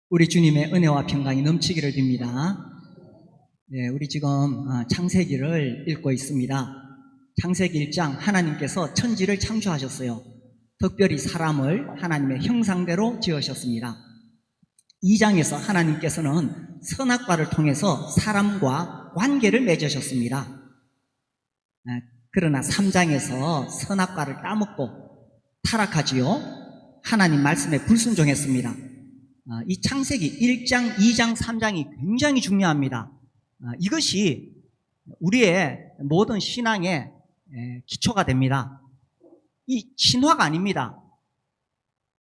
우리 주님의 은혜와 평강이 넘치기를 빕니다. 네, 우리 지금 창세기를 읽고 있습니다. 창세기 1장, 하나님께서 천지를 창조하셨어요. 특별히 사람을 하나님의 형상대로 지으셨습니다. 2장에서 하나님께서는 선악과를 통해서 사람과 관계를 맺으셨습니다. 그러나 3장에서 선악과를 따먹고 타락하지요. 하나님 말씀에 불순종했습니다. 이 창세기 1장, 2장, 3장이 굉장히 중요합니다. 이것이 우리의 모든 신앙의 기초가 됩니다. 이 신화가 아닙니다.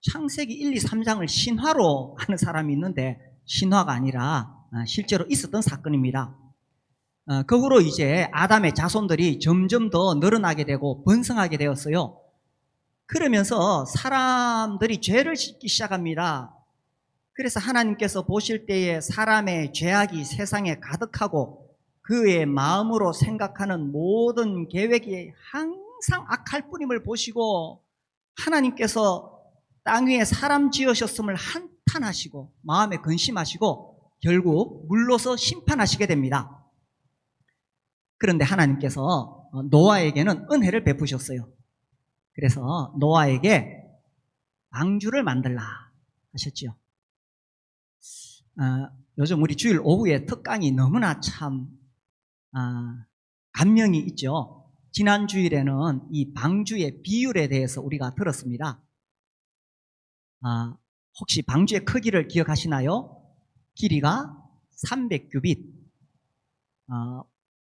창세기 1, 2, 3장을 신화로 하는 사람이 있는데 신화가 아니라 실제로 있었던 사건입니다. 그 후로 이제 아담의 자손들이 점점 더 늘어나게 되고 번성하게 되었어요. 그러면서 사람들이 죄를 짓기 시작합니다. 그래서 하나님께서 보실 때에 사람의 죄악이 세상에 가득하고 그의 마음으로 생각하는 모든 계획이 항상 악할 뿐임을 보시고 하나님께서 땅 위에 사람 지으셨음을 한탄하시고 마음에 근심하시고 결국 물러서 심판하시게 됩니다. 그런데 하나님께서 노아에게는 은혜를 베푸셨어요. 그래서 노아에게 방주를 만들라 하셨죠. 요즘 우리 주일 오후에 특강이 너무나 참 감명이 있죠. 지난 주일에는 이 방주의 비율에 대해서 우리가 들었습니다. 혹시 방주의 크기를 기억하시나요? 길이가 300규빗,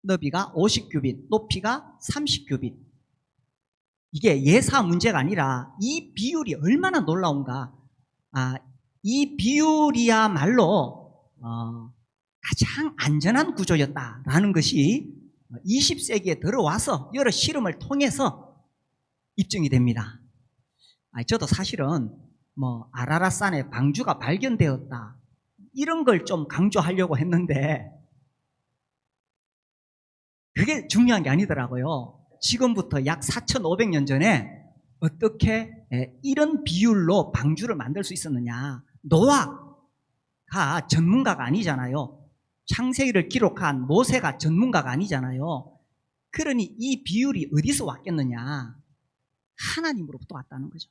너비가 50규빗, 높이가 30규빗. 이게 예사 문제가 아니라 이 비율이 얼마나 놀라운가. 이 비율이야말로 가장 안전한 구조였다라는 것이 20세기에 들어와서 여러 실험을 통해서 입증이 됩니다. 저도 사실은 아라랏산에 방주가 발견되었다 이런 걸 좀 강조하려고 했는데 그게 중요한 게 아니더라고요. 지금부터 약 4,500년 전에 어떻게 이런 비율로 방주를 만들 수 있었느냐. 노아가 전문가가 아니잖아요. 창세기를 기록한 모세가 전문가가 아니잖아요. 그러니 이 비율이 어디서 왔겠느냐. 하나님으로부터 왔다는 거죠.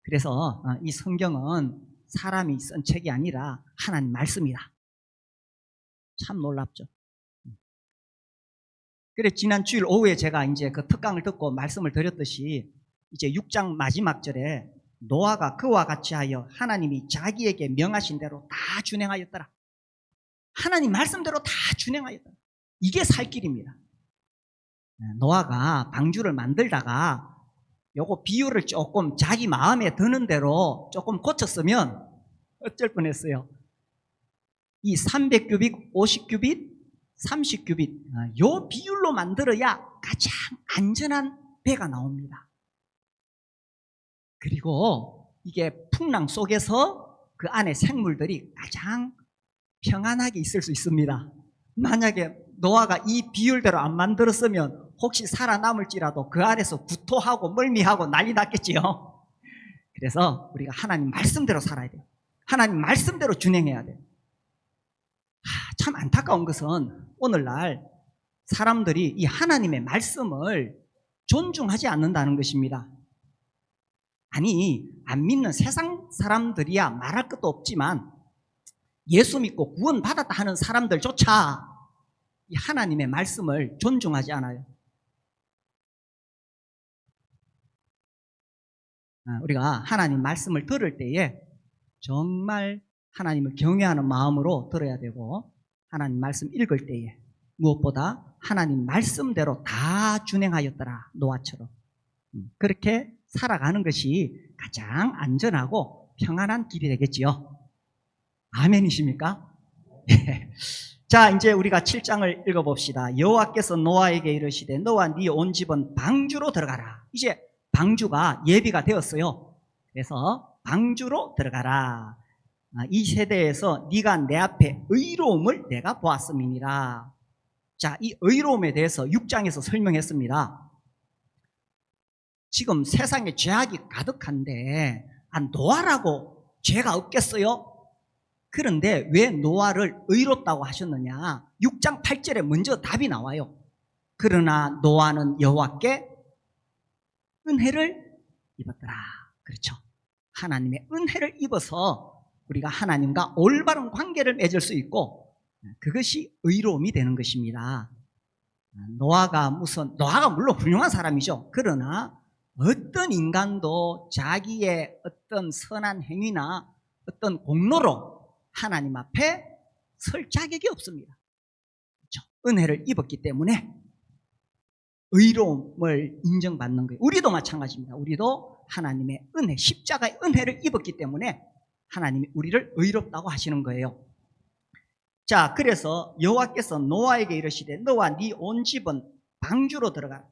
그래서 이 성경은 사람이 쓴 책이 아니라 하나님 말씀이다. 참 놀랍죠. 그래 지난 주일 오후에 제가 이제 그 특강을 듣고 말씀을 드렸듯이 이제 6장 마지막 절에 노아가 그와 같이 하여 하나님이 자기에게 명하신 대로 다 준행하였더라. 하나님 말씀대로 다 준행하였더라. 이게 살 길입니다. 노아가 방주를 만들다가 요거 비율을 조금 자기 마음에 드는 대로 조금 고쳤으면 어쩔 뻔했어요. 이 300규빗, 50규빗, 30규빗 요 비율로 만들어야 가장 안전한 배가 나옵니다. 그리고 이게 풍랑 속에서 그 안에 생물들이 가장 평안하게 있을 수 있습니다. 만약에 노아가 이 비율대로 안 만들었으면 혹시 살아남을지라도 그 안에서 구토하고 멀미하고 난리 났겠지요. 그래서 우리가 하나님 말씀대로 살아야 돼요. 하나님 말씀대로 준행해야 돼요. 참 안타까운 것은 오늘날 사람들이 이 하나님의 말씀을 존중하지 않는다는 것입니다. 아니, 안 믿는 세상 사람들이야 말할 것도 없지만 예수 믿고 구원 받았다 하는 사람들조차 이 하나님의 말씀을 존중하지 않아요. 우리가 하나님 말씀을 들을 때에 정말 하나님을 경외하는 마음으로 들어야 되고 하나님 말씀 읽을 때에 무엇보다 하나님 말씀대로 다 준행하였더라. 노아처럼 그렇게 살아가는 것이 가장 안전하고 평안한 길이 되겠지요. 아멘이십니까? 자, 이제 우리가 7장을 읽어봅시다. 여호와께서 노아에게 이르시되 너와 네 온 집은 방주로 들어가라. 이제 방주가 예비가 되었어요. 그래서 방주로 들어가라. 이 세대에서 네가 내 앞에 의로움을 내가 보았음이니라. 자, 이 의로움에 대해서 6장에서 설명했습니다. 지금 세상에 죄악이 가득한데 노아라고 죄가 없겠어요? 그런데 왜 노아를 의롭다고 하셨느냐? 6장 8절에 먼저 답이 나와요. 그러나 노아는 여호와께 은혜를 입었더라. 그렇죠. 하나님의 은혜를 입어서 우리가 하나님과 올바른 관계를 맺을 수 있고, 그것이 의로움이 되는 것입니다. 노아가 물론 훌륭한 사람이죠. 그러나 어떤 인간도 자기의 어떤 선한 행위나 어떤 공로로 하나님 앞에 설 자격이 없습니다. 그렇죠? 은혜를 입었기 때문에 의로움을 인정받는 거예요. 우리도 마찬가지입니다. 우리도 하나님의 은혜, 십자가의 은혜를 입었기 때문에 하나님이 우리를 의롭다고 하시는 거예요. 자, 그래서 여호와께서 노아에게 이르시되 너와 네 온 집은 방주로 들어가.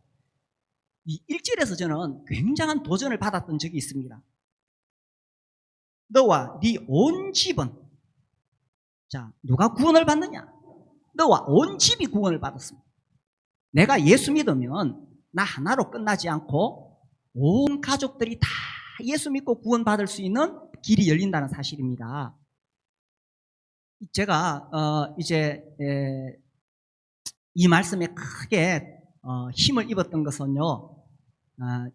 이 1절에서 저는 굉장한 도전을 받았던 적이 있습니다. 너와 네 온 집은, 자, 누가 구원을 받느냐? 너와 온 집이 구원을 받았습니다. 내가 예수 믿으면 나 하나로 끝나지 않고 온 가족들이 다 예수 믿고 구원받을 수 있는 길이 열린다는 사실입니다. 제가 이제 이 말씀에 크게 힘을 입었던 것은요,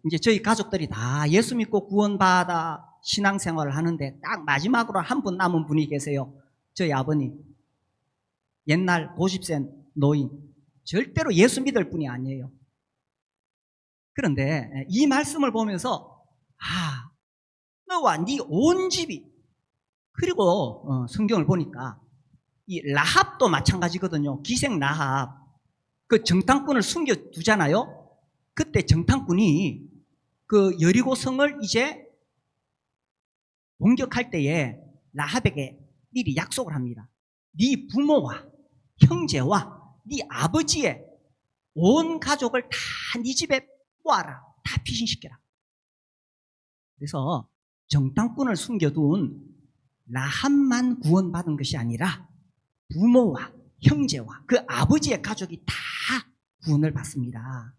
이제 저희 가족들이 다 예수 믿고 구원받아 신앙생활을 하는데 딱 마지막으로 한 분 남은 분이 계세요. 저희 아버님. 옛날 90세 노인. 절대로 예수 믿을 분이 아니에요. 그런데 이 말씀을 보면서 너와 네 온 집이, 그리고 성경을 보니까 이 라합도 마찬가지거든요. 기생 라합. 그 정탐꾼을 숨겨두잖아요. 그때 정탐꾼이 그 여리고 성을 이제 공격할 때에 라합에게 미리 약속을 합니다. 네 부모와 형제와 네 아버지의 온 가족을 다 네 집에 모아라. 다 피신시켜라. 그래서 정탐꾼을 숨겨둔 라합만 구원받은 것이 아니라 부모와 형제와 그 아버지의 가족이 다 구원을 받습니다.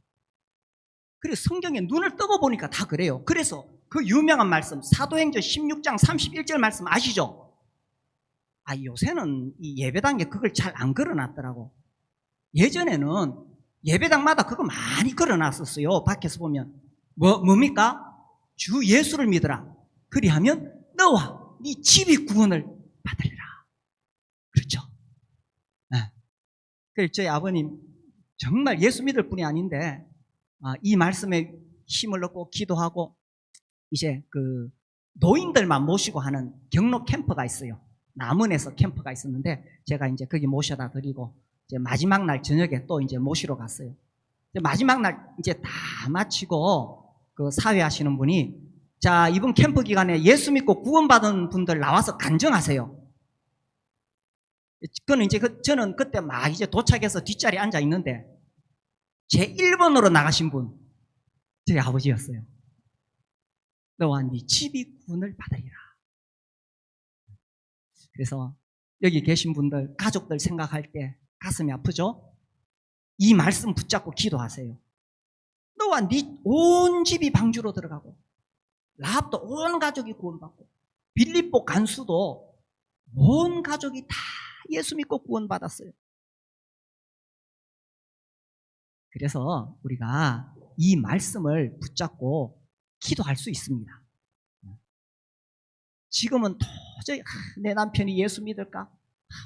그래서 성경에 눈을 뜨고 보니까 다 그래요. 그래서 그 유명한 말씀, 사도행전 16장 31절 말씀 아시죠? 요새는 이 예배당에 그걸 잘 안 걸어놨더라고. 예전에는 예배당마다 그거 많이 걸어놨었어요. 밖에서 보면. 뭡니까? 주 예수를 믿어라. 그리하면 너와 네 집이 구원을 받으리라. 그렇죠? 그래서 저희 아버님 정말 예수 믿을 분이 아닌데 이 말씀에 힘을 얻고 기도하고 이제 그 노인들만 모시고 하는 경로 캠프가 있어요. 남원에서 캠프가 있었는데 제가 이제 거기 모셔다 드리고 이제 마지막 날 저녁에 또 이제 모시러 갔어요. 이제 마지막 날 이제 다 마치고 그 사회하시는 분이, 자, 이번 캠프 기간에 예수 믿고 구원받은 분들 나와서 간증하세요. 그는 이제 저는 그때 막 이제 도착해서 뒷자리에 앉아 있는데 제 1번으로 나가신 분 저희 아버지였어요. 너와 네 집이 구원을 받으리라. 그래서 여기 계신 분들, 가족들 생각할 때 가슴이 아프죠? 이 말씀 붙잡고 기도하세요. 너와 네 온 집이 방주로 들어가고 라합도 온 가족이 구원받고 빌립보 간수도 온 가족이 다 예수 믿고 구원받았어요. 그래서 우리가 이 말씀을 붙잡고 기도할 수 있습니다. 지금은 도저히 내 남편이 예수 믿을까?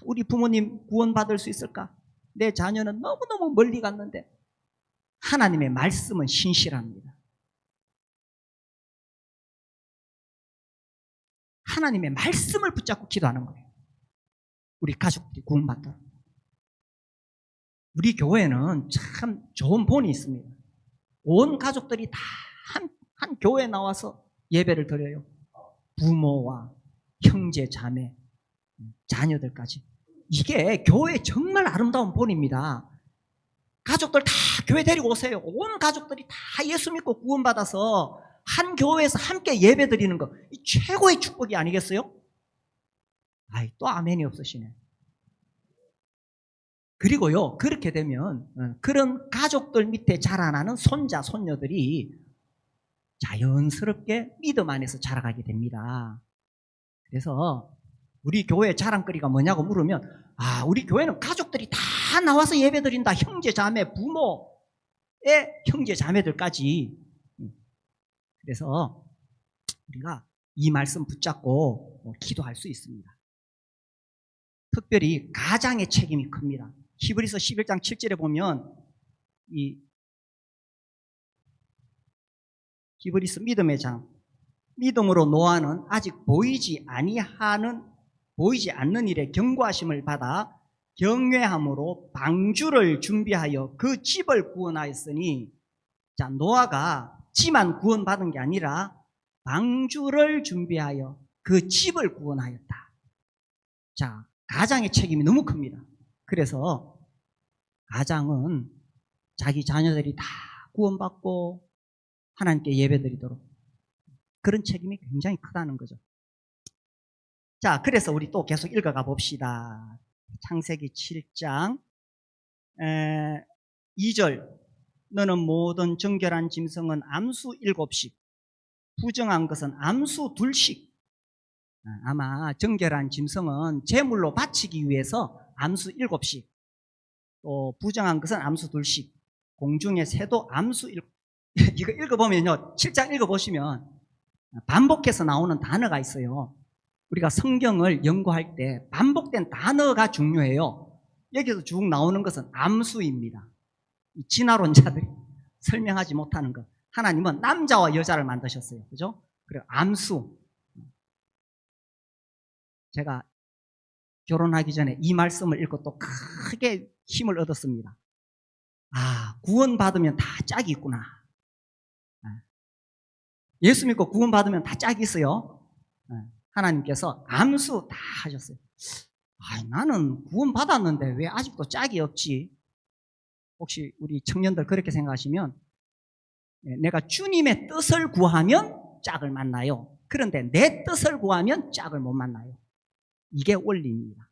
우리 부모님 구원받을 수 있을까? 내 자녀는 너무너무 멀리 갔는데 하나님의 말씀은 신실합니다. 하나님의 말씀을 붙잡고 기도하는 거예요. 우리 가족들이 구원받도록. 우리 교회는 참 좋은 본이 있습니다. 온 가족들이 다 한 교회에 나와서 예배를 드려요. 부모와 형제, 자매, 자녀들까지. 이게 교회의 정말 아름다운 본입니다. 가족들 다 교회 데리고 오세요. 온 가족들이 다 예수 믿고 구원받아서 한 교회에서 함께 예배 드리는 거, 이 최고의 축복이 아니겠어요? 또 아멘이 없으시네. 그리고요, 그렇게 되면 그런 가족들 밑에 자라나는 손자, 손녀들이 자연스럽게 믿음 안에서 자라가게 됩니다. 그래서 우리 교회 자랑거리가 뭐냐고 물으면 우리 교회는 가족들이 다 나와서 예배드린다. 형제 자매 부모의 형제 자매들까지. 그래서 우리가 이 말씀 붙잡고 기도할 수 있습니다. 특별히 가장의 책임이 큽니다. 히브리서 11장 7절에 보면 이 히브리서 믿음의 장, 믿음으로 노아는 아직 보이지 않는 일에 경고하심을 받아 경외함으로 방주를 준비하여 그 집을 구원하였으니, 자, 노아가 집만 구원받은 게 아니라 방주를 준비하여 그 집을 구원하였다. 자, 가장의 책임이 너무 큽니다. 그래서 가장은 자기 자녀들이 다 구원받고 하나님께 예배드리도록, 그런 책임이 굉장히 크다는 거죠. 자, 그래서 우리 또 계속 읽어가 봅시다. 창세기 7장 2절. 너는 모든 정결한 짐승은 암수 7씩, 부정한 것은 암수 2씩. 아마 정결한 짐승은 제물로 바치기 위해서 암수 7씩, 또 부정한 것은 암수 2씩, 공중의 새도 암수 7씩. 이거 읽어보면요, 7장 읽어보시면 반복해서 나오는 단어가 있어요. 우리가 성경을 연구할 때 반복된 단어가 중요해요. 여기서 쭉 나오는 것은 암수입니다. 진화론자들이 설명하지 못하는 것. 하나님은 남자와 여자를 만드셨어요. 그죠? 그리고 암수. 제가 결혼하기 전에 이 말씀을 읽고 또 크게 힘을 얻었습니다. 구원받으면 다 짝이 있구나. 예수 믿고 구원받으면 다 짝이 있어요. 하나님께서 암수 다 하셨어요. 나는 구원받았는데 왜 아직도 짝이 없지? 혹시 우리 청년들 그렇게 생각하시면, 내가 주님의 뜻을 구하면 짝을 만나요. 그런데 내 뜻을 구하면 짝을 못 만나요. 이게 원리입니다.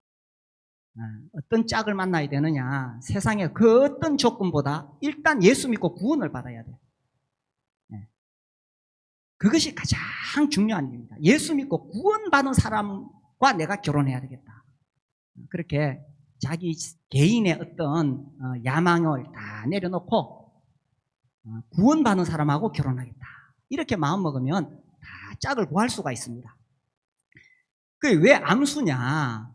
어떤 짝을 만나야 되느냐? 세상의 그 어떤 조건보다 일단 예수 믿고 구원을 받아야 돼요. 그것이 가장 중요한 일입니다. 예수 믿고 구원받은 사람과 내가 결혼해야 되겠다. 그렇게 자기 개인의 어떤 야망을 다 내려놓고 구원받은 사람하고 결혼하겠다. 이렇게 마음먹으면 다 짝을 구할 수가 있습니다. 그게 왜 암수냐?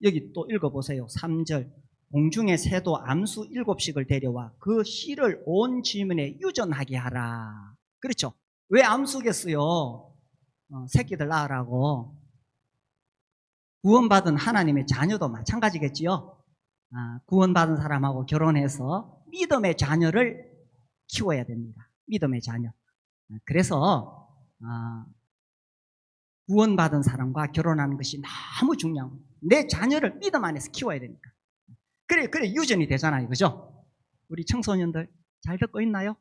여기 또 읽어보세요. 3절. 공중의 새도 암수 7씩을 데려와 그 씨를 온 지면에 유전하게 하라. 그렇죠? 왜 암수겠어요? 새끼들 낳으라고. 구원받은 하나님의 자녀도 마찬가지겠지요. 구원받은 사람하고 결혼해서 믿음의 자녀를 키워야 됩니다. 믿음의 자녀. 그래서 구원받은 사람과 결혼하는 것이 너무 중요한 거예요. 내 자녀를 믿음 안에서 키워야 되니까. 그래 유전이 되잖아요. 그죠? 우리 청소년들 잘 듣고 있나요?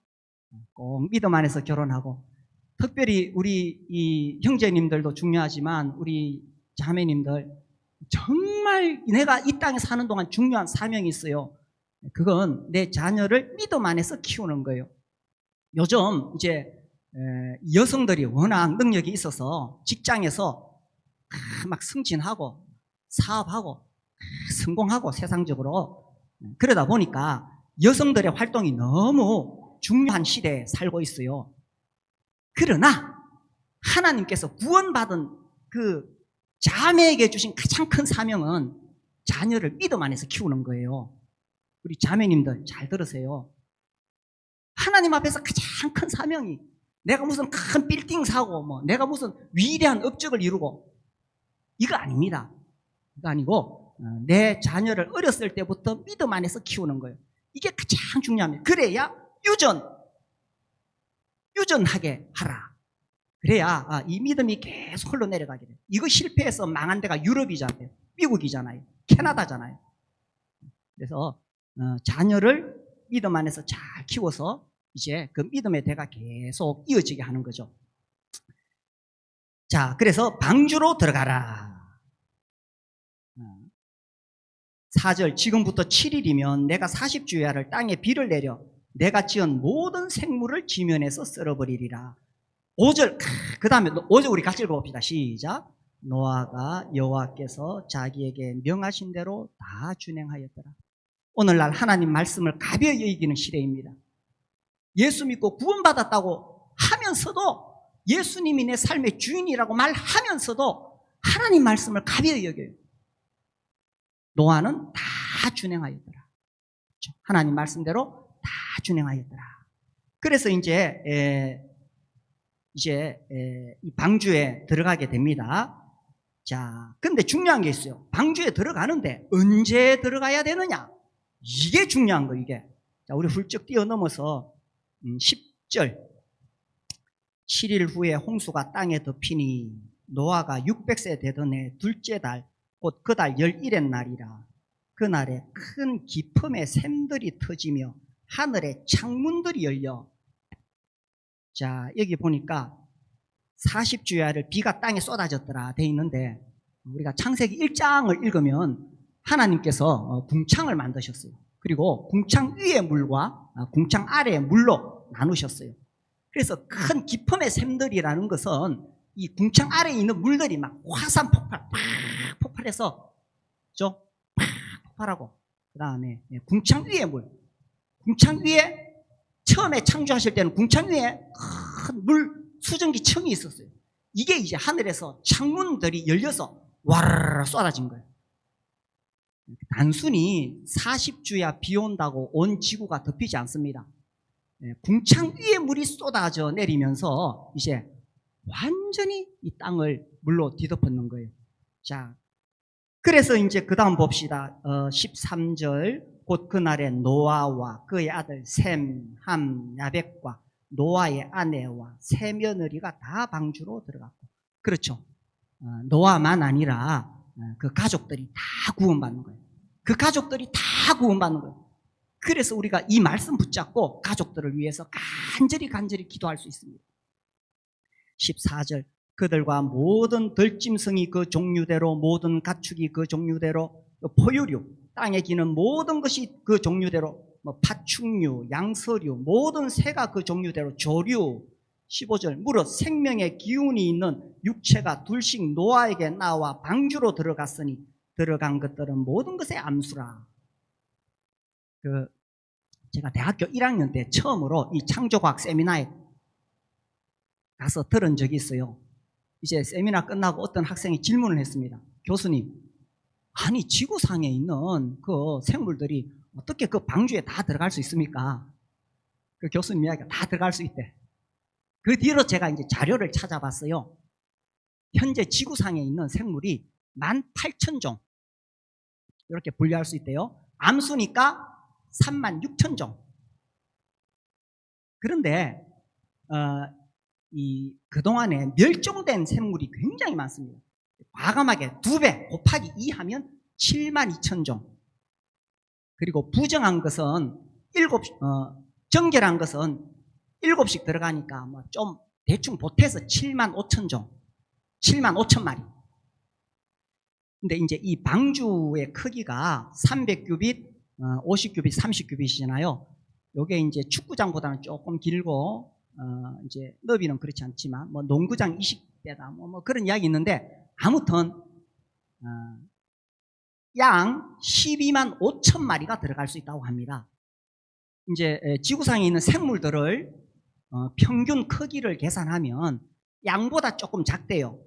꼭 믿음 안에서 결혼하고, 특별히 우리 이 형제님들도 중요하지만 우리 자매님들, 정말 내가 이 땅에 사는 동안 중요한 사명이 있어요. 그건 내 자녀를 믿음 안에서 키우는 거예요. 요즘 이제 여성들이 워낙 능력이 있어서 직장에서 막 승진하고 사업하고 성공하고 세상적으로, 그러다 보니까 여성들의 활동이 너무 중요한 시대에 살고 있어요. 그러나 하나님께서 구원받은 그 자매에게 주신 가장 큰 사명은 자녀를 믿음 안에서 키우는 거예요. 우리 자매님들 잘 들으세요. 하나님 앞에서 가장 큰 사명이, 내가 무슨 큰 빌딩 사고 내가 무슨 위대한 업적을 이루고, 이거 아닙니다. 이거 아니고 내 자녀를 어렸을 때부터 믿음 안에서 키우는 거예요. 이게 가장 중요합니다. 그래야 유전하게 하라. 그래야 이 믿음이 계속 흘러내려가게 돼요. 이거 실패해서 망한 데가 유럽이잖아요. 미국이잖아요. 캐나다잖아요. 그래서 자녀를 믿음 안에서 잘 키워서 이제 그 믿음의 대가 계속 이어지게 하는 거죠. 자, 그래서 방주로 들어가라. 4절. 지금부터 7일이면 내가 40주야를 땅에 비를 내려 내가 지은 모든 생물을 지면에서 쓸어버리리라. 5절. 그 다음에 5절 우리 같이 읽어봅시다. 시작. 노아가 여호와께서 자기에게 명하신 대로 다 준행하였더라. 오늘날 하나님 말씀을 가벼이 여기는 시대입니다. 예수 믿고 구원받았다고 하면서도 예수님이 내 삶의 주인이라고 말하면서도 하나님 말씀을 가벼이 여겨요. 노아는 다 준행하였더라. 그렇죠? 하나님 말씀대로 다 준행하였더라. 그래서 이제 이 방주에 들어가게 됩니다. 자, 근데 중요한 게 있어요. 방주에 들어가는데 언제 들어가야 되느냐? 이게 중요한 거, 이게. 자, 우리 훌쩍 뛰어넘어서 10절. 7일 후에 홍수가 땅에 덮이니 노아가 600세 되던 해 둘째 달, 곧 그 달 11의 날이라. 그날에 큰 기품의 샘들이 터지며 하늘의 창문들이 열려. 자, 여기 보니까 40주야를 비가 땅에 쏟아졌더라 돼 있는데, 우리가 창세기 1장을 읽으면 하나님께서 궁창을 만드셨어요. 그리고 궁창 위의 물과 궁창 아래의 물로 나누셨어요. 그래서 큰 기품의 샘들이라는 것은 이 궁창 아래에 있는 물들이 막 화산 폭발, 팍 폭발해서, 그죠? 팍 폭발하고, 그 다음에 궁창 위의 물, 궁창 위에 처음에 창조하실 때는 궁창 위에 큰 물 수증기 층이 있었어요. 이게 이제 하늘에서 창문들이 열려서 와르르 쏟아진 거예요. 단순히 40주야 비 온다고 온 지구가 덮이지 않습니다. 궁창 위에 물이 쏟아져 내리면서 이제 완전히 이 땅을 물로 뒤덮는 거예요. 자, 그래서 이제 그 다음 봅시다. 13절. 곧 그날에 노아와 그의 아들 셈, 함, 야벳과 노아의 아내와 세 며느리가 다 방주로 들어갔고, 그렇죠. 노아만 아니라 그 가족들이 다 구원받는 거예요. 그 가족들이 다 구원받는 거예요. 그래서 우리가 이 말씀 붙잡고 가족들을 위해서 간절히 기도할 수 있습니다. 14절. 그들과 모든 들짐승이 그 종류대로, 모든 가축이 그 종류대로, 포유류, 땅에 기는 모든 것이 그 종류대로, 파충류, 양서류, 모든 새가 그 종류대로, 조류. 15절. 무릇 생명의 기운이 있는 육체가 둘씩 노아에게 나와 방주로 들어갔으니 들어간 것들은 모든 것의 암수라. 제가 대학교 1학년 때 처음으로 이 창조과학 세미나에 가서 들은 적이 있어요. 이제 세미나 끝나고 어떤 학생이 질문을 했습니다. 교수님, 아니 지구상에 있는 그 생물들이 어떻게 그 방주에 다 들어갈 수 있습니까? 그 교수님 이야기가 다 들어갈 수 있대. 그 뒤로 제가 이제 자료를 찾아봤어요. 현재 지구상에 있는 생물이 18,000종 이렇게 분류할 수 있대요. 암수니까 36,000종. 그런데 그동안에 멸종된 생물이 굉장히 많습니다. 과감하게 2배 곱하기 2 하면 72,000종. 그리고 부정한 것은 정결한 것은 7씩 들어가니까 좀 대충 보태서 75,000종, 75,000마리. 근데 이제 이 방주의 크기가 300규빗, 50규빗, 30규빗이잖아요. 요게 이제 축구장보다는 조금 길고, 이제 너비는 그렇지 않지만, 농구장 20배다, 그런 이야기 있는데, 아무튼, 양 12만 5천 마리가 들어갈 수 있다고 합니다. 이제 지구상에 있는 생물들을 평균 크기를 계산하면 양보다 조금 작대요.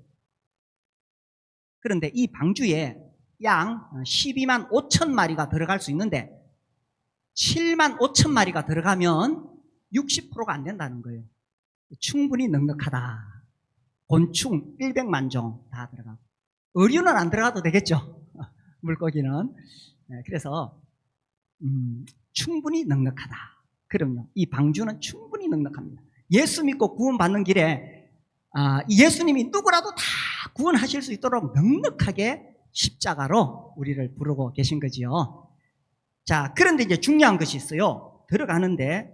그런데 이 방주에 양 12만 5천 마리가 들어갈 수 있는데 7만 5천 마리가 들어가면 60%가 안 된다는 거예요. 충분히 넉넉하다. 곤충 100만 종 다 들어가고, 어류는 안 들어가도 되겠죠. 물고기는. 그래서 충분히 넉넉하다. 그럼요, 이 방주는 충분히 넉넉합니다. 예수 믿고 구원받는 길에 예수님이 누구라도 다 구원하실 수 있도록 넉넉하게 십자가로 우리를 부르고 계신 거지요. 자, 그런데 이제 중요한 것이 있어요. 들어가는데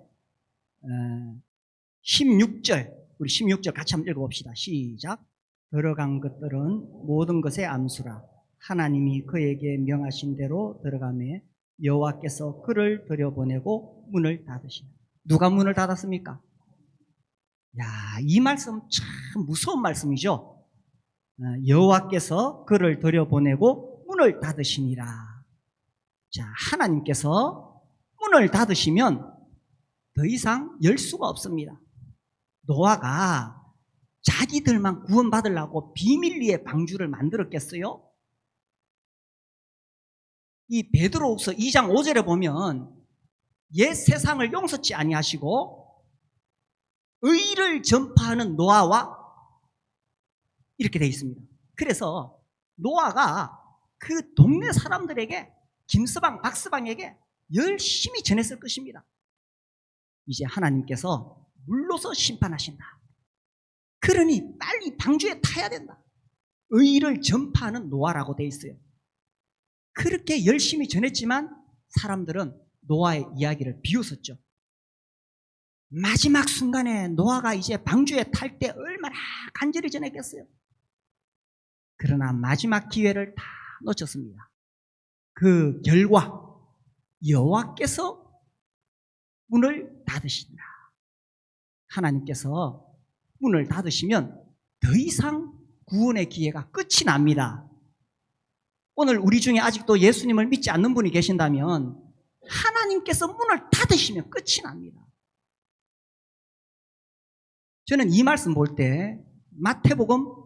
16절, 우리 16절 같이 한번 읽어봅시다. 시작. 들어간 것들은 모든 것의 암수라. 하나님이 그에게 명하신 대로 들어가매 여호와께서 그를 들여보내고 문을 닫으시나. 누가 문을 닫았습니까? 야, 이 말씀 참 무서운 말씀이죠. 여호와께서 그를 들여보내고 문을 닫으시니라. 자, 하나님께서 문을 닫으시면 더 이상 열 수가 없습니다. 노아가 자기들만 구원받으려고 비밀리에 방주를 만들었겠어요? 이 베드로후서 2장 5절에 보면 옛 세상을 용서치 아니하시고 의를 전파하는 노아와 이렇게 되어 있습니다. 그래서 노아가 그 동네 사람들에게 김서방, 박서방에게 열심히 전했을 것입니다. 이제 하나님께서 물로서 심판하신다. 그러니 빨리 방주에 타야 된다. 의를 전파하는 노아라고 되어 있어요. 그렇게 열심히 전했지만 사람들은 노아의 이야기를 비웃었죠. 마지막 순간에 노아가 이제 방주에 탈 때 얼마나 간절히 전했겠어요. 그러나 마지막 기회를 다 놓쳤습니다. 그 결과 여호와께서 문을 닫으신다. 하나님께서 문을 닫으시면 더 이상 구원의 기회가 끝이 납니다. 오늘 우리 중에 아직도 예수님을 믿지 않는 분이 계신다면 하나님께서 문을 닫으시면 끝이 납니다. 저는 이 말씀 볼 때 마태복음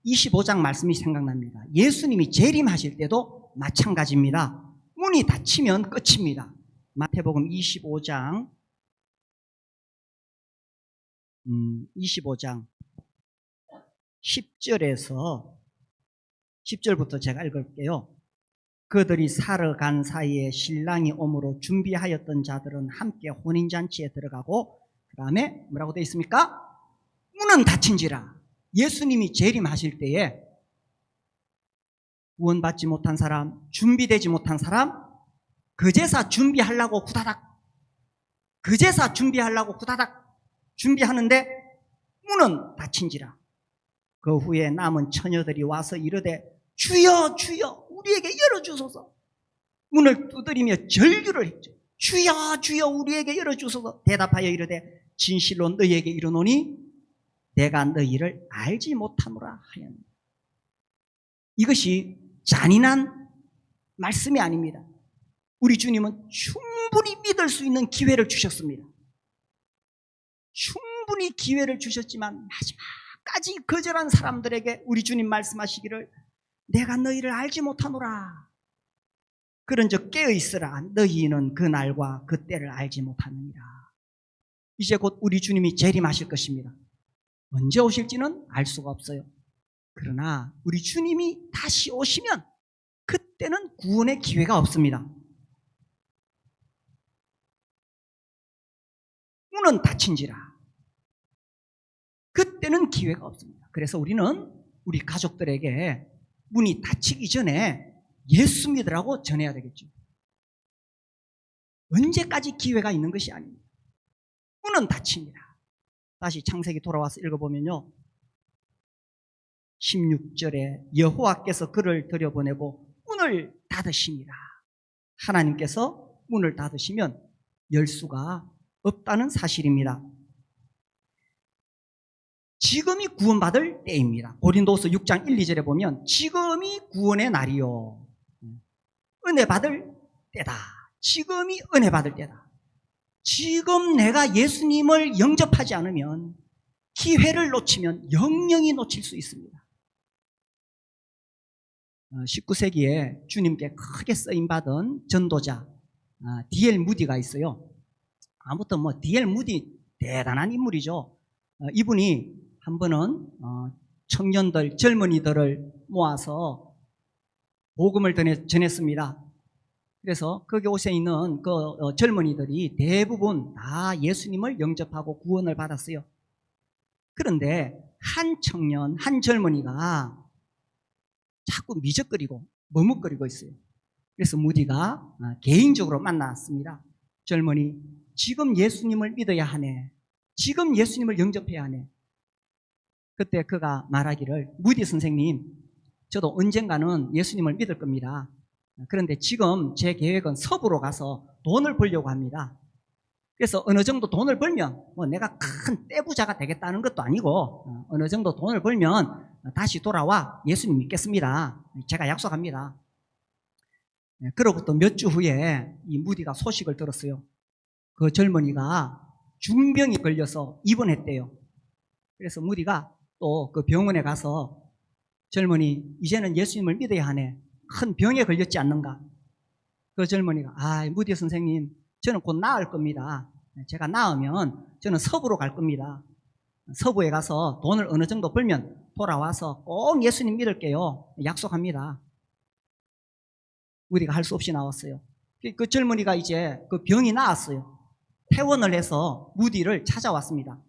25장 말씀이 생각납니다. 예수님이 재림하실 때도 마찬가지입니다. 문이 닫히면 끝입니다. 마태복음 25장 10절부터 제가 읽을게요. 그들이 살아간 사이에 신랑이 오므로 준비하였던 자들은 함께 혼인잔치에 들어가고 그 다음에 뭐라고 되어 있습니까? 문은 닫힌지라. 예수님이 재림하실 때에 구원받지 못한 사람, 준비되지 못한 사람, 그 제사 준비하려고 후다닥 준비하는데 문은 닫힌지라. 그 후에 남은 처녀들이 와서 이르되 주여 주여 우리에게 열어주소서. 문을 두드리며 절규를 했죠. 주여 주여 우리에게 열어주소서. 대답하여 이르되 진실로 너희에게 이르노니 내가 너희를 알지 못하노라 하였느니라. 이것이 잔인한 말씀이 아닙니다. 우리 주님은 충분히 믿을 수 있는 기회를 주셨습니다. 충분히 기회를 주셨지만 마지막까지 거절한 사람들에게 우리 주님 말씀하시기를 내가 너희를 알지 못하노라. 그런즉 깨어있으라. 너희는 그 날과 그 때를 알지 못하느니라. 이제 곧 우리 주님이 재림하실 것입니다. 언제 오실지는 알 수가 없어요. 그러나 우리 주님이 다시 오시면 그때는 구원의 기회가 없습니다. 문은 닫힌지라. 그때는 기회가 없습니다. 그래서 우리는 우리 가족들에게 문이 닫히기 전에 예수 믿으라고 전해야 되겠죠. 언제까지 기회가 있는 것이 아닙니다. 문은 닫힙니다. 다시 창세기 돌아와서 읽어보면요. 16절에 여호와께서 그를 들여보내고 문을 닫으시니라. 하나님께서 문을 닫으시면 열 수가 없다는 사실입니다. 지금이 구원받을 때입니다. 고린도후서 6장 1, 2절에 보면 지금이 구원의 날이요 은혜 받을 때다. 지금이 은혜 받을 때다. 지금 내가 예수님을 영접하지 않으면 기회를 놓치면 영영이 놓칠 수 있습니다. 19세기에 주님께 크게 쓰임받은 전도자 D.L. 무디가 있어요. 아무튼 D.L. 무디 대단한 인물이죠. 이분이 한 번은 청년들, 젊은이들을 모아서 복음을 전했습니다. 그래서 거기 옷에 있는 그 젊은이들이 대부분 다 예수님을 영접하고 구원을 받았어요. 그런데 한 청년, 한 젊은이가 자꾸 미적거리고 머뭇거리고 있어요. 그래서 무디가 개인적으로 만났습니다. 젊은이, 지금 예수님을 믿어야 하네. 지금 예수님을 영접해야 하네. 그때 그가 말하기를, 무디 선생님, 저도 언젠가는 예수님을 믿을 겁니다. 그런데 지금 제 계획은 서부로 가서 돈을 벌려고 합니다. 그래서 어느 정도 돈을 벌면 뭐 내가 큰 떼부자가 되겠다는 것도 아니고 어느 정도 돈을 벌면 다시 돌아와 예수님 믿겠습니다. 제가 약속합니다. 그로부터 몇 주 후에 이 무디가 소식을 들었어요. 그 젊은이가 중병이 걸려서 입원했대요. 그래서 무디가 또 그 병원에 가서 젊은이 이제는 예수님을 믿어야 하네. 큰 병에 걸렸지 않는가. 그 젊은이가 무디 선생님 저는 곧 나을 겁니다. 제가 나으면 저는 서부로 갈 겁니다. 서부에 가서 돈을 어느 정도 벌면 돌아와서 꼭 예수님 믿을게요. 약속합니다. 무디가 할 수 없이 나왔어요. 그 젊은이가 이제 그 병이 나았어요. 퇴원을 해서 무디를 찾아왔습니다.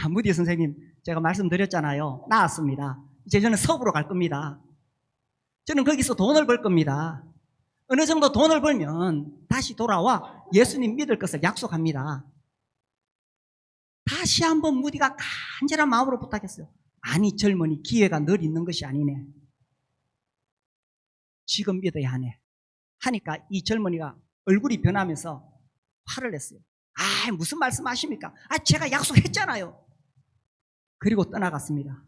무디 선생님 제가 말씀드렸잖아요. 나았습니다. 이제 저는 서부로 갈 겁니다. 저는 거기서 돈을 벌 겁니다. 어느 정도 돈을 벌면 다시 돌아와 예수님 믿을 것을 약속합니다. 다시 한번 무디가 간절한 마음으로 부탁했어요. 아니 젊은이 기회가 늘 있는 것이 아니네. 지금 믿어야 하네. 하니까 이 젊은이가 얼굴이 변하면서 화를 냈어요. 무슨 말씀하십니까? 제가 약속했잖아요. 그리고 떠나갔습니다.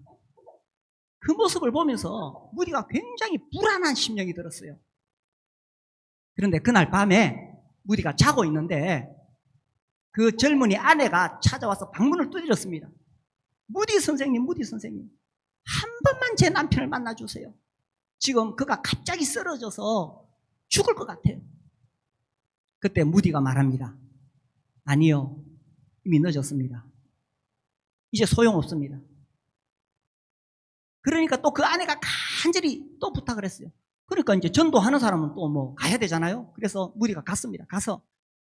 그 모습을 보면서 무디가 굉장히 불안한 심령이 들었어요. 그런데 그날 밤에 무디가 자고 있는데 그 젊은이 아내가 찾아와서 방문을 두드렸습니다. 무디 선생님, 무디 선생님, 한 번만 제 남편을 만나주세요. 지금 그가 갑자기 쓰러져서 죽을 것 같아요. 그때 무디가 말합니다. 아니요, 이미 늦었습니다. 이제 소용없습니다. 그러니까 또 그 아내가 간절히 또 부탁을 했어요. 그러니까 이제 전도하는 사람은 또 뭐 가야 되잖아요. 그래서 무디가 갔습니다. 가서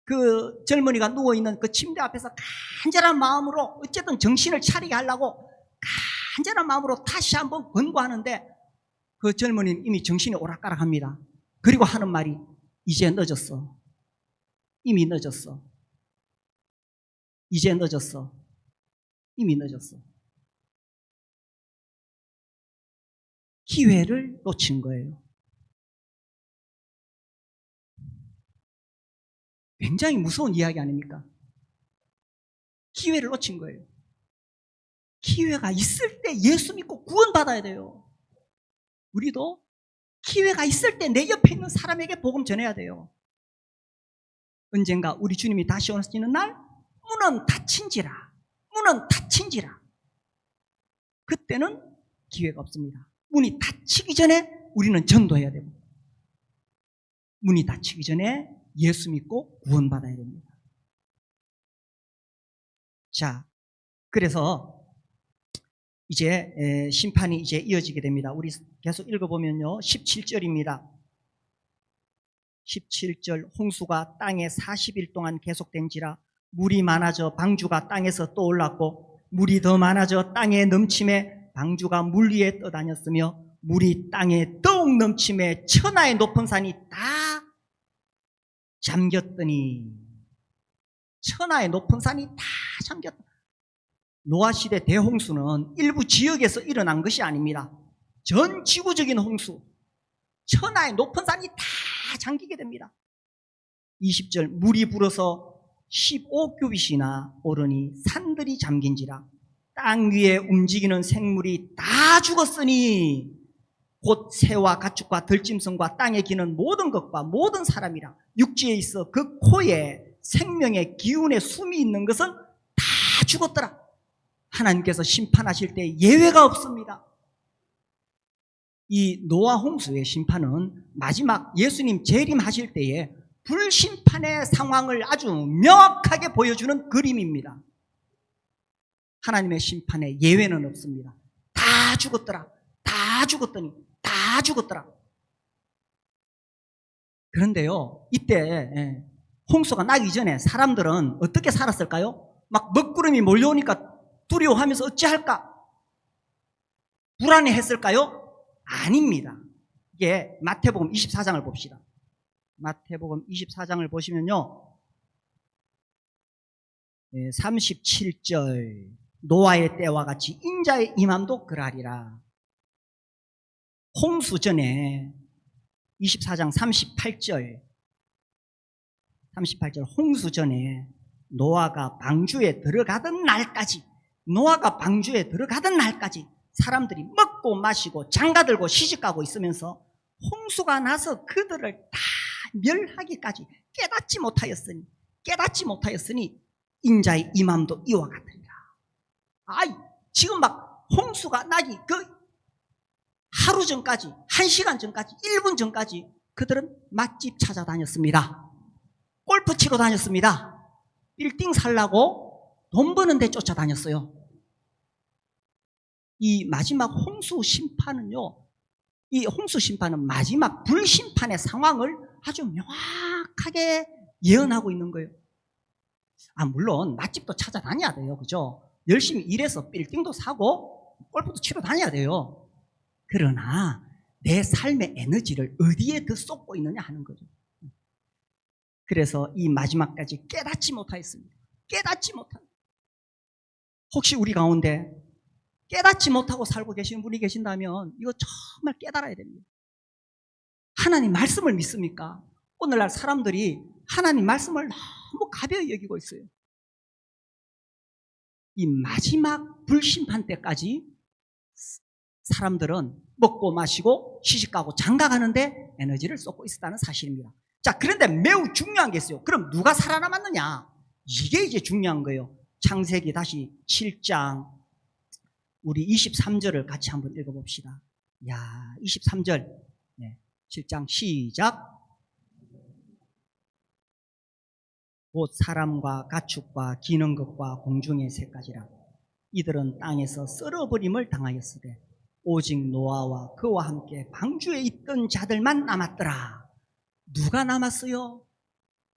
그 젊은이가 누워있는 그 침대 앞에서 간절한 마음으로 어쨌든 정신을 차리게 하려고 간절한 마음으로 다시 한번 권고하는데 그 젊은이는 이미 정신이 오락가락합니다. 그리고 하는 말이 이제 늦었어. 이미 늦었어. 이제 늦었어. 이미 늦었어. 기회를 놓친 거예요. 굉장히 무서운 이야기 아닙니까? 기회를 놓친 거예요. 기회가 있을 때 예수 믿고 구원받아야 돼요. 우리도 기회가 있을 때 내 옆에 있는 사람에게 복음 전해야 돼요. 언젠가 우리 주님이 다시 오시는 날 문은 닫힌지라. 문은 닫힌지라. 그때는 기회가 없습니다. 문이 닫히기 전에 우리는 전도해야 됩니다. 문이 닫히기 전에 예수 믿고 구원받아야 됩니다. 자, 그래서 이제 심판이 이제 이어지게 됩니다. 우리 계속 읽어보면요. 17절입니다. 17절 홍수가 땅에 40일 동안 계속된지라 물이 많아져 방주가 땅에서 떠올랐고 물이 더 많아져 땅에 넘침에 방주가 물 위에 떠다녔으며 물이 땅에 더욱 넘침에 천하의 높은 산이 다 잠겼더니 천하의 높은 산이 다 잠겼다. 노아시대 대홍수는 일부 지역에서 일어난 것이 아닙니다. 전 지구적인 홍수, 천하의 높은 산이 다 잠기게 됩니다. 20절 물이 불어서 15규빗이나 오르니 산들이 잠긴지라 땅 위에 움직이는 생물이 다 죽었으니 곧 새와 가축과 들짐승과 땅에 기는 모든 것과 모든 사람이라 육지에 있어 그 코에 생명의 기운의 숨이 있는 것은 다 죽었더라. 하나님께서 심판하실 때 예외가 없습니다. 이 노아 홍수의 심판은 마지막 예수님 재림하실 때에 불심판의 상황을 아주 명확하게 보여주는 그림입니다. 하나님의 심판에 예외는 없습니다. 다 죽었더라. 다 죽었더니 다 죽었더라. 그런데요, 이때 홍수가 나기 전에 사람들은 어떻게 살았을까요? 막 먹구름이 몰려오니까 두려워하면서 어찌할까? 불안해했을까요? 아닙니다. 이게 마태복음 24장을 봅시다. 마태복음 24장을 보시면요, 37절 노아의 때와 같이 인자의 임함도 그러하리라. 홍수 전에 24장 38절 홍수 전에 노아가 방주에 들어가던 날까지, 사람들이 먹고 마시고 장가들고 시집가고 있으면서 홍수가 나서 그들을 다 멸하기까지 깨닫지 못하였으니 인자의 임함도 이와 같으니라. 지금 막 홍수가 나기 하루 전까지, 1시간 전까지, 1분 전까지 그들은 맛집 찾아다녔습니다. 골프 치러 다녔습니다. 빌딩 살라고 돈 버는 데 쫓아다녔어요. 이 마지막 홍수 심판은요, 이 홍수 심판은 마지막 불심판의 상황을 아주 명확하게 예언하고 있는 거예요. 물론 맛집도 찾아다녀야 돼요. 그죠? 열심히 일해서 빌딩도 사고 골프도 치러 다녀야 돼요. 그러나 내 삶의 에너지를 어디에 더 쏟고 있느냐 하는 거죠. 그래서 이 마지막까지 깨닫지 못하였습니다. 혹시 우리 가운데 깨닫지 못하고 살고 계시는 분이 계신다면 이거 정말 깨달아야 됩니다. 하나님 말씀을 믿습니까? 오늘날 사람들이 하나님 말씀을 너무 가벼이 여기고 있어요. 이 마지막 불심판 때까지 사람들은 먹고 마시고 시집가고 장가가는데 에너지를 쏟고 있었다는 사실입니다. 자, 그런데 매우 중요한 게 있어요. 그럼 누가 살아남았느냐? 이게 이제 중요한 거예요. 창세기 다시 7장 우리 23절을 같이 한번 읽어봅시다. 23절 7장 시작. 곧 사람과 가축과 기는 것과 공중의 새까지라. 이들은 땅에서 썰어버림을 당하였으되 오직 노아와 그와 함께 방주에 있던 자들만 남았더라. 누가 남았어요?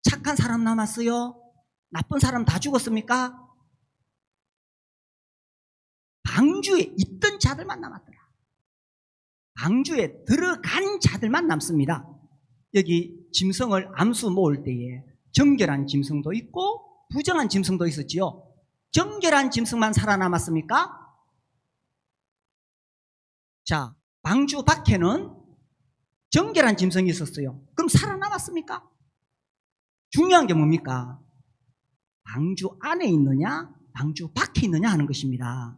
착한 사람 남았어요? 나쁜 사람 다 죽었습니까? 방주에 있던 자들만 남았더라. 방주에 들어간 자들만 남습니다. 여기 짐승을 암수 모을 때에 정결한 짐승도 있고 부정한 짐승도 있었지요. 정결한 짐승만 살아남았습니까? 자, 방주 밖에는 정결한 짐승이 있었어요. 그럼 살아남았습니까? 중요한 게 뭡니까? 방주 안에 있느냐 방주 밖에 있느냐 하는 것입니다.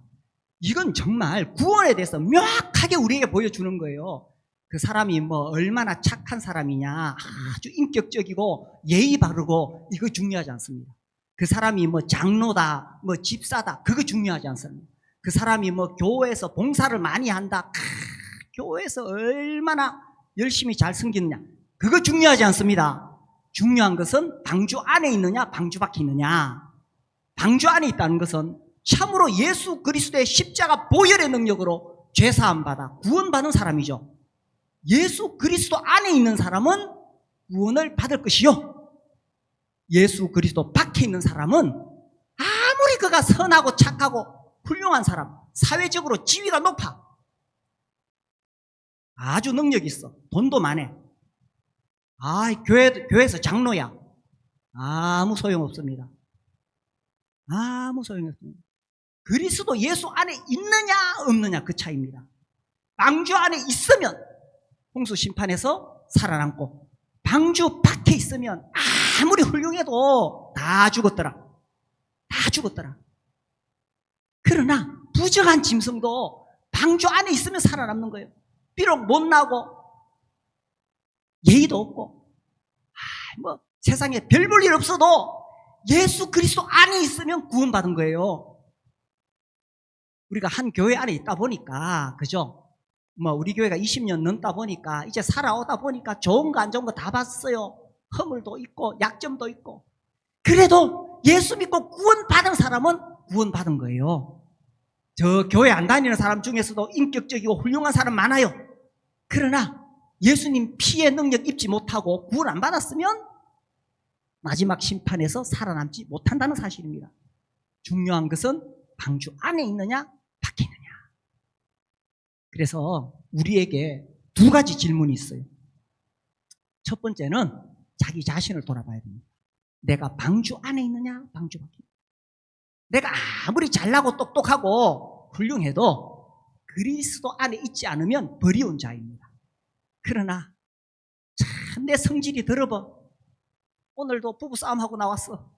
이건 정말 구원에 대해서 명확하게 우리에게 보여주는 거예요. 그 사람이 얼마나 착한 사람이냐, 아주 인격적이고 예의 바르고, 이거 중요하지 않습니다. 그 사람이 장로다, 집사다, 그거 중요하지 않습니다. 그 사람이 교회에서 봉사를 많이 한다, 교회에서 얼마나 열심히 잘 섬기느냐, 그거 중요하지 않습니다. 중요한 것은 방주 안에 있느냐 방주 밖에 있느냐. 방주 안에 있다는 것은 참으로 예수 그리스도의 십자가 보혈의 능력으로 죄사함 받아 구원받은 사람이죠. 예수 그리스도 안에 있는 사람은 구원을 받을 것이요, 예수 그리스도 밖에 있는 사람은 아무리 그가 선하고 착하고 훌륭한 사람, 사회적으로 지위가 높아, 아주 능력이 있어, 돈도 많아, 교회에서 장로야, 아무 소용없습니다. 아무 소용이 없습니다. 그리스도 예수 안에 있느냐 없느냐 그 차이입니다. 방주 안에 있으면 홍수 심판에서 살아남고, 방주 밖에 있으면 아무리 훌륭해도 다 죽었더라. 그러나 부정한 짐승도 방주 안에 있으면 살아남는 거예요. 비록 못나고 예의도 없고 세상에 별 볼 일 없어도 예수 그리스도 안에 있으면 구원받은 거예요. 우리가 한 교회 안에 있다 보니까, 그죠? 우리 교회가 20년 넘다 보니까, 이제 살아오다 보니까 좋은 거 안 좋은 거 다 봤어요. 허물도 있고 약점도 있고. 그래도 예수 믿고 구원받은 사람은 구원받은 거예요. 저 교회 안 다니는 사람 중에서도 인격적이고 훌륭한 사람 많아요. 그러나 예수님 피의 능력 입지 못하고 구원 안 받았으면 마지막 심판에서 살아남지 못한다는 사실입니다. 중요한 것은 방주 안에 있느냐 밖에 있느냐. 그래서 우리에게 두 가지 질문이 있어요. 첫 번째는 자기 자신을 돌아봐야 됩니다. 내가 방주 안에 있느냐 방주 밖에 있느냐. 내가 아무리 잘나고 똑똑하고 훌륭해도 그리스도 안에 있지 않으면 버리운 자입니다. 그러나 참 내 성질이 더러워. 오늘도 부부싸움하고 나왔어.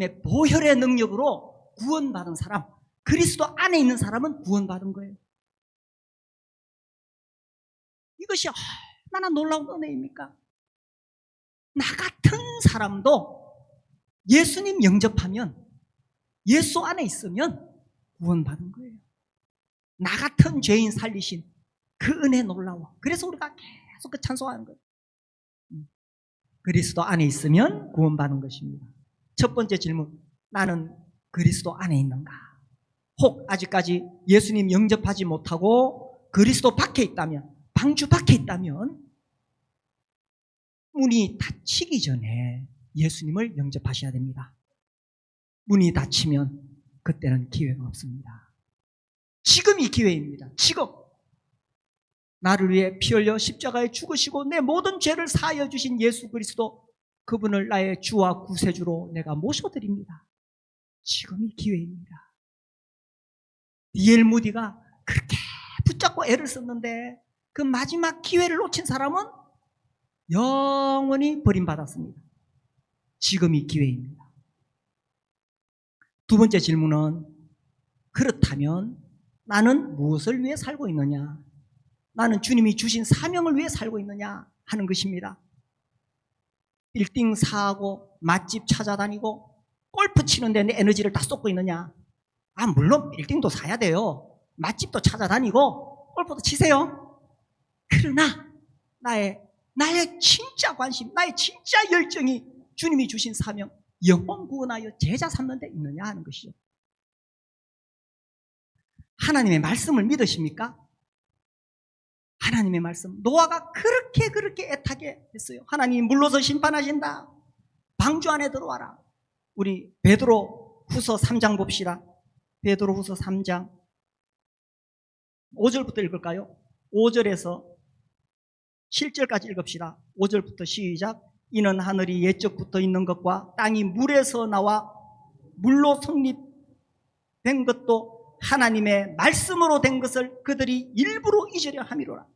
보혈의 능력으로 구원받은 사람, 그리스도 안에 있는 사람은 구원받은 거예요. 이것이 얼마나 놀라운 은혜입니까? 나 같은 사람도 예수님 영접하면, 예수 안에 있으면 구원받은 거예요. 나 같은 죄인 살리신 그 은혜 놀라워. 그래서 우리가 계속 그 찬송하는 거예요. 그리스도 안에 있으면 구원받은 것입니다. 첫 번째 질문, 나는 그리스도 안에 있는가? 혹 아직까지 예수님 영접하지 못하고 그리스도 밖에 있다면, 방주 밖에 있다면 문이 닫히기 전에 예수님을 영접하셔야 됩니다. 문이 닫히면 그때는 기회가 없습니다. 지금이 기회입니다. 지금 나를 위해 피 흘려 십자가에 죽으시고 내 모든 죄를 사하여 주신 예수 그리스도, 그분을 나의 주와 구세주로 내가 모셔드립니다. 지금이 기회입니다. D.L. 무디가 그렇게 붙잡고 애를 썼는데 그 마지막 기회를 놓친 사람은 영원히 버림받았습니다. 지금이 기회입니다. 두 번째 질문은, 그렇다면 나는 무엇을 위해 살고 있느냐? 나는 주님이 주신 사명을 위해 살고 있느냐 하는 것입니다. 빌딩 사고 맛집 찾아다니고 골프 치는데 내 에너지를 다 쏟고 있느냐? 물론 빌딩도 사야 돼요. 맛집도 찾아다니고 골프도 치세요. 그러나 나의 진짜 관심, 나의 진짜 열정이 주님이 주신 사명, 영혼 구원하여 제자 삼는 데 있느냐 하는 것이죠. 하나님의 말씀을 믿으십니까? 하나님의 말씀, 노아가 그렇게 애타게 했어요. 하나님이 물러서 심판하신다. 방주 안에 들어와라. 우리 베드로 후서 3장 봅시다. 베드로 후서 3장 5절부터 읽을까요? 5절에서 7절까지 읽읍시다. 5절부터 시작. 이는 하늘이 옛적부터 있는 것과 땅이 물에서 나와 물로 성립된 것도 하나님의 말씀으로 된 것을 그들이 일부러 잊으려 함이로라.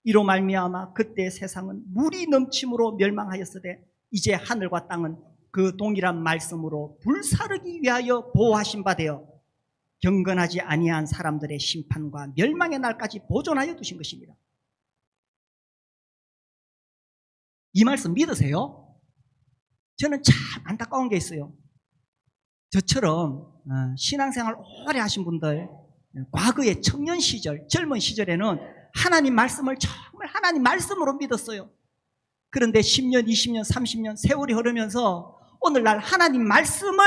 이로 말미암아 그때 세상은 물이 넘침으로 멸망하였으되 이제 하늘과 땅은 그 동일한 말씀으로 불사르기 위하여 보호하신 바 되어 경건하지 아니한 사람들의 심판과 멸망의 날까지 보존하여 두신 것입니다. 이 말씀 믿으세요? 저는 참 안타까운 게 있어요. 저처럼 신앙생활 오래 하신 분들, 과거의 청년 시절, 젊은 시절에는 하나님 말씀을 정말 하나님 말씀으로 믿었어요. 그런데 10년, 20년, 30년 세월이 흐르면서 오늘날 하나님 말씀을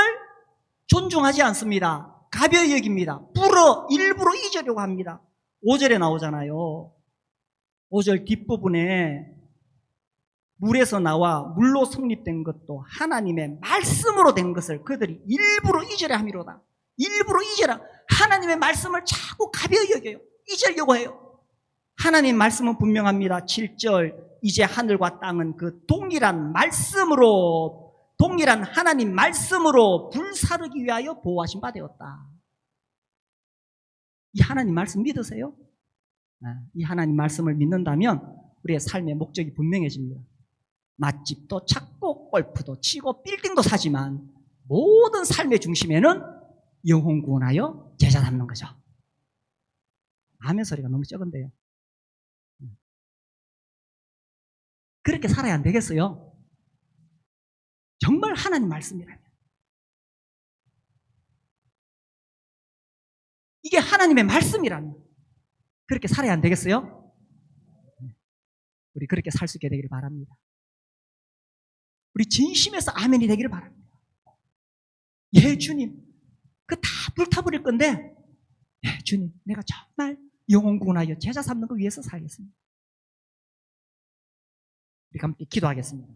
존중하지 않습니다. 가벼이 여깁니다. 일부러 잊으려고 합니다. 5절에 나오잖아요. 5절 뒷부분에 물에서 나와 물로 성립된 것도 하나님의 말씀으로 된 것을 그들이 일부러 잊으려 함이로다. 일부러 잊으라. 하나님의 말씀을 자꾸 가벼이 여겨요. 잊으려고 해요. 하나님 말씀은 분명합니다. 7절, 이제 하늘과 땅은 그 동일한 하나님 말씀으로 불사르기 위하여 보호하신 바 되었다. 이 하나님 말씀 믿으세요? 이 하나님 말씀을 믿는다면 우리의 삶의 목적이 분명해집니다. 맛집도 찾고 골프도 치고 빌딩도 사지만 모든 삶의 중심에는 영혼 구원하여 제자 삼는 거죠. 아멘 소리가 너무 적은데요. 그렇게 살아야 안 되겠어요? 정말 하나님 말씀이라면. 이게 하나님의 말씀이라면 그렇게 살아야 안 되겠어요? 우리 그렇게 살 수 있게 되기를 바랍니다. 우리 진심에서 아멘이 되기를 바랍니다. 예, 주님. 그 다 불타버릴 건데, 예, 주님. 내가 정말 영혼 구원하여 제자 삼는 거 위해서 살겠습니다. 우리 함께 기도하겠습니다.